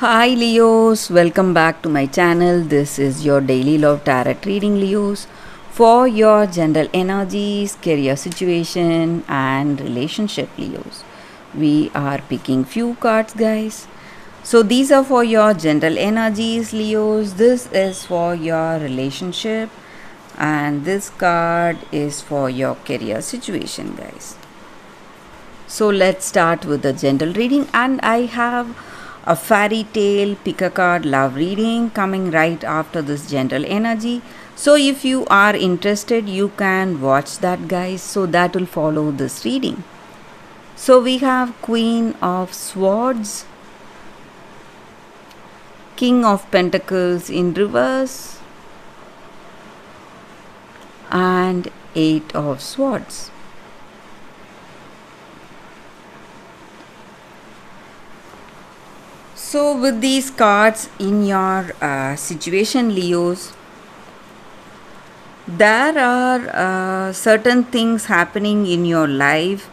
Hi Leos, welcome back to my channel. This is your daily love tarot reading, Leos, for your general energies, career situation, and relationship, Leos. We are picking few cards, guys. So these are for your general energies, Leos. This is for your relationship, and this card is for your career situation, guys. So let's start with the general reading, and I have a fairy tale pick a card love reading coming right after this general energy. So if you are interested, you can watch that, guys. So that will follow this reading. So we have Queen of Swords, King of Pentacles in reverse, and Eight of Swords. So, with these cards in your situation, Leos, there are certain things happening in your life.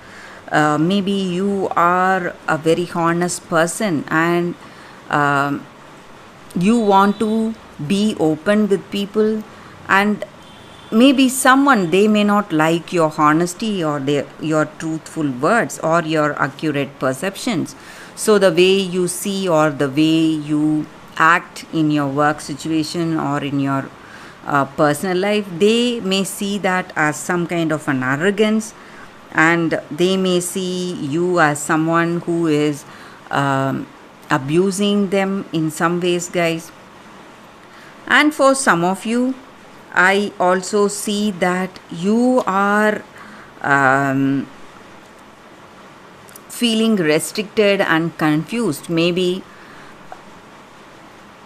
Maybe you are a very honest person and you want to be open with people, and maybe someone they may not like your honesty or your truthful words or your accurate perceptions. So the way you see or the way you act in your work situation or in your personal life, they may see that as some kind of an arrogance, and they may see you as someone who is abusing them in some ways, guys. And for some of you, I also see that you are feeling restricted and confused. Maybe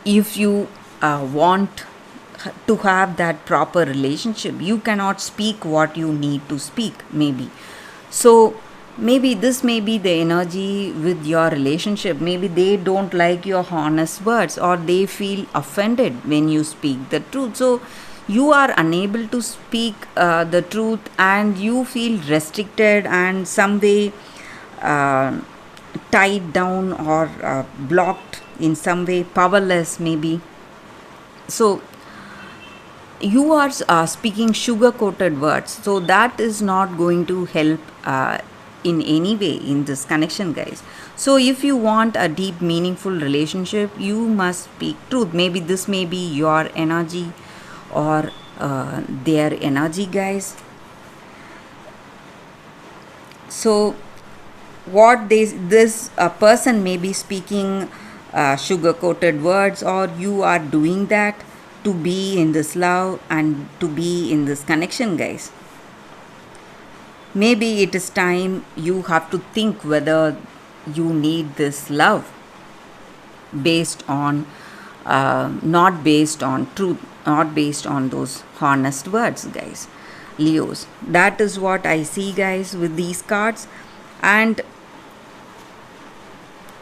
if you want to have that proper relationship, you cannot speak what you need to speak, maybe. So maybe this may be the energy with your relationship. Maybe they don't like your honest words, or they feel offended when you speak the truth. So you are unable to speak the truth, and you feel restricted and some way uh, tied down or blocked in some way, powerless maybe. So you are speaking sugar coated words, so that is not going to help in any way in this connection, guys. So if you want a deep meaningful relationship, you must speak truth. Maybe this may be your energy or their energy, guys. So what this person may be speaking sugar coated words, or you are doing that to be in this love and to be in this connection, guys. Maybe it is time you have to think whether you need this love based on not based on truth, not based on those honest words, guys. Leos, that is what I see, guys, with these cards. And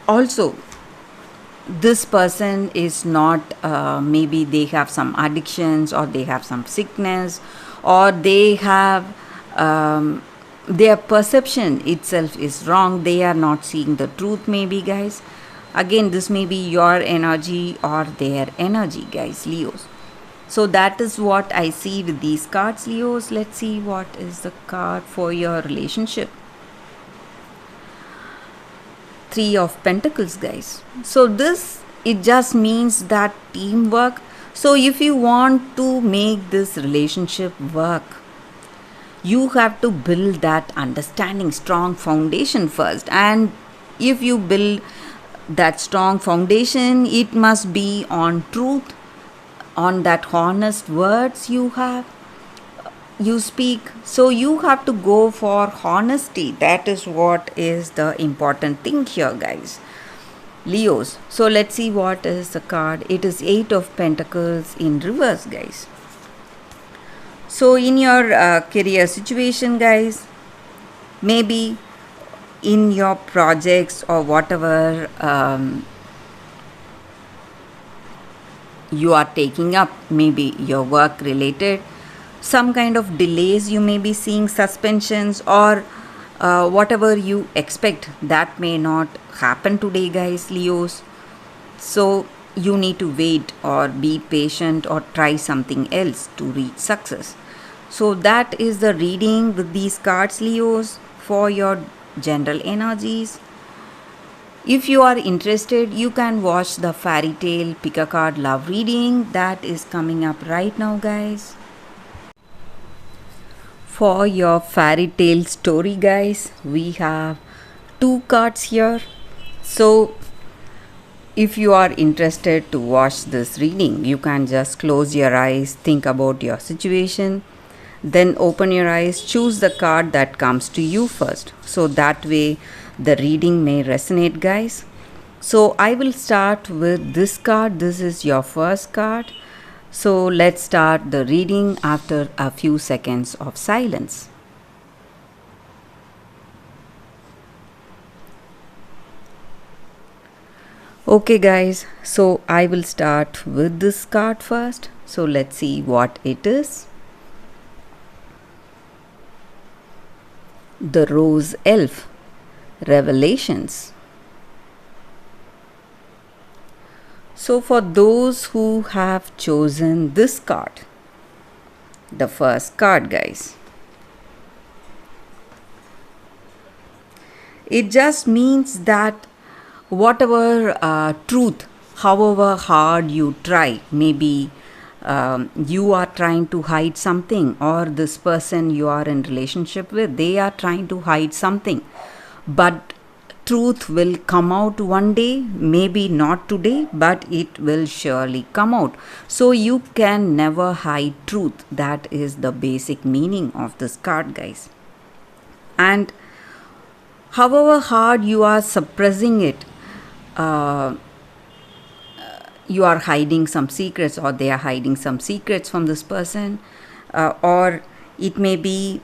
also this person is not maybe they have some addictions, or they have some sickness, or they have their perception itself is wrong. They are not seeing the truth, maybe, guys. Again, this may be your energy or their energy, guys, Leos. So that is what I see with these cards, Leos. Let's see what is the card for your relationship. Three of Pentacles, guys. So this, it just means that teamwork. So if you want to make this relationship work, you have to build that understanding, strong foundation first. And if you build that strong foundation, it must be on truth, on that honest words you speak. So you have to go for honesty. That is what is the important thing here, guys, Leos. So let's see what is the card. It is Eight of Pentacles in reverse, guys. So in your career situation, guys, maybe in your projects or whatever you are taking up, maybe your work related, some kind of delays you may be seeing, suspensions, or whatever you expect, that may not happen today, guys, Leos. So you need to wait or be patient or try something else to reach success. So that is the reading with these cards, Leos, for your general energies. If you are interested, you can watch the fairy tale pick a card love reading that is coming up right now, guys. For your fairy tale story, guys, we have two cards here. So if you are interested to watch this reading, you can just close your eyes, think about your situation, then open your eyes, choose the card that comes to you first. So that way the reading may resonate, guys. So I will start with this card. This is your first card. So let's start the reading after a few seconds of silence. Okay, guys, so I will start with this card first. So let's see what it is. The Rose Elf, Revelations. So for those who have chosen this card, the first card, guys, it just means that whatever truth, however hard you try, maybe you are trying to hide something, or this person you are in relationship with, they are trying to hide something, but truth will come out one day, maybe not today, but it will surely come out. So you can never hide truth. That is the basic meaning of this card, guys. And however hard you are suppressing it, you are hiding some secrets, or they are hiding some secrets from this person, or it may be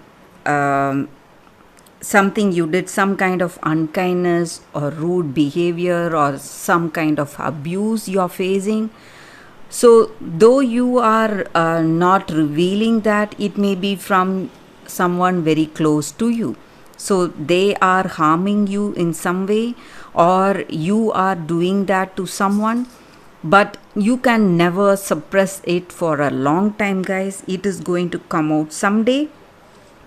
something you did, some kind of unkindness or rude behavior or some kind of abuse you are facing. So though you are not revealing that, it may be from someone very close to you. So they are harming you in some way, or you are doing that to someone, but you can never suppress it for a long time, guys. It is going to come out someday,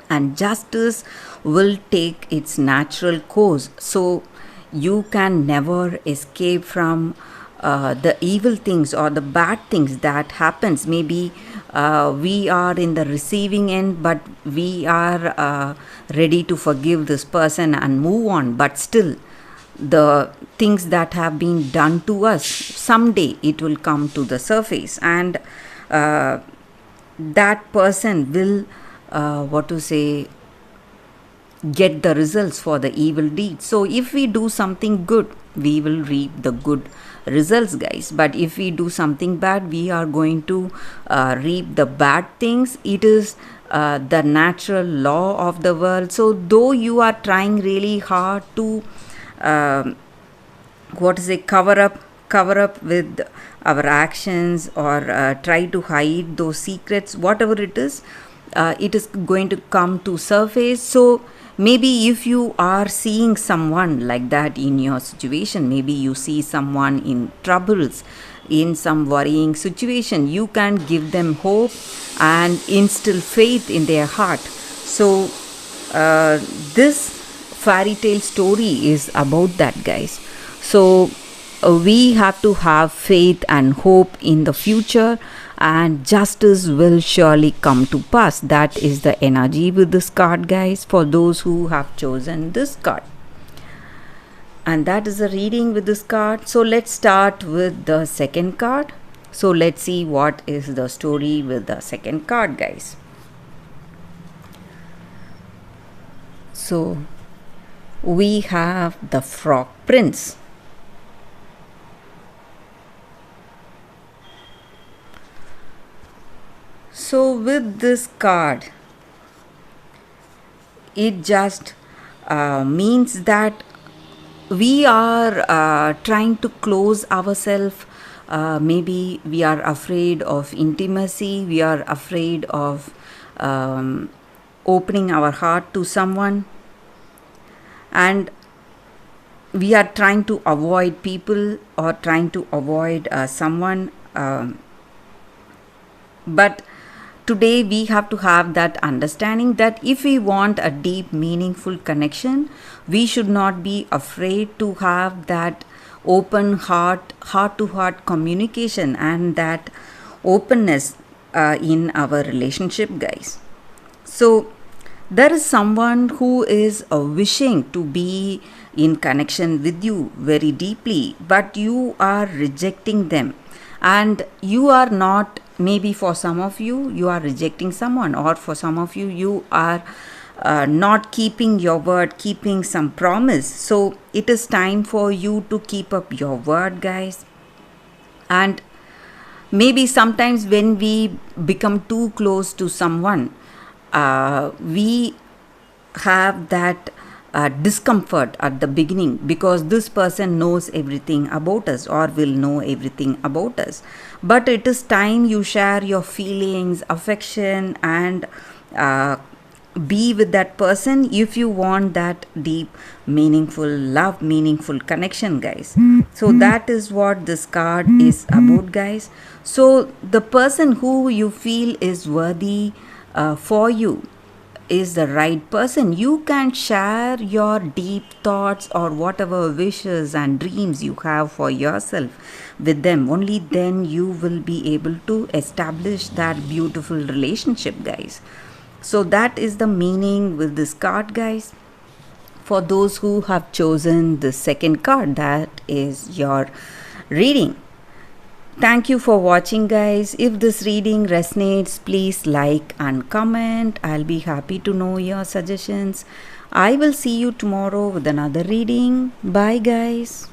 and justice will take its natural course. So you can never escape from the evil things or the bad things that happens. Maybe we are in the receiving end, but we are ready to forgive this person and move on, but still the things that have been done to us, someday it will come to the surface, and that person will get the results for the evil deed. So if we do something good, we will reap the good results, guys, but if we do something bad, we are going to reap the bad things. It is the natural law of the world. So though you are trying really hard to cover up with our actions, or try to hide those secrets, whatever it is going to come to surface. So maybe if you are seeing someone like that in your situation, maybe you see someone in troubles, in some worrying situation, you can give them hope and instill faith in their heart. So this fairy tale story is about that, guys. So we have to have faith and hope in the future, and justice will surely come to pass. That is the energy with this card, guys, for those who have chosen this card. And that is the reading with this card. So let's start with the second card. So let's see what is the story with the second card, guys. So we have the Frog Prince. So with this card, it just means that we are trying to close ourselves. Maybe we are afraid of intimacy, we are afraid of opening our heart to someone, and we are trying to avoid people or trying to avoid someone, but today we have to have that understanding that if we want a deep meaningful connection, we should not be afraid to have that open heart to heart communication and that openness in our relationship, guys. So there is someone who is wishing to be in connection with you very deeply, but you are rejecting them, and you are not, maybe for some of you, you are rejecting someone, or for some of you, you are not keeping your word, keeping some promise. So it is time for you to keep up your word, guys. And maybe sometimes when we become too close to someone, we have that discomfort at the beginning because this person knows everything about us or will know everything about us. But it is time you share your feelings, affection, and be with that person if you want that deep, meaningful love, meaningful connection, guys. So that is what this card is about, guys. So the person who you feel is worthy for you is the right person. You can share your deep thoughts or whatever wishes and dreams you have for yourself with them. Only then you will be able to establish that beautiful relationship, guys. So that is the meaning with this card, guys. For those who have chosen the second card, that is your reading. Thank you for watching, guys. If this reading resonates, please like and comment. I'll be happy to know your suggestions. I will see you tomorrow with another reading. Bye, guys.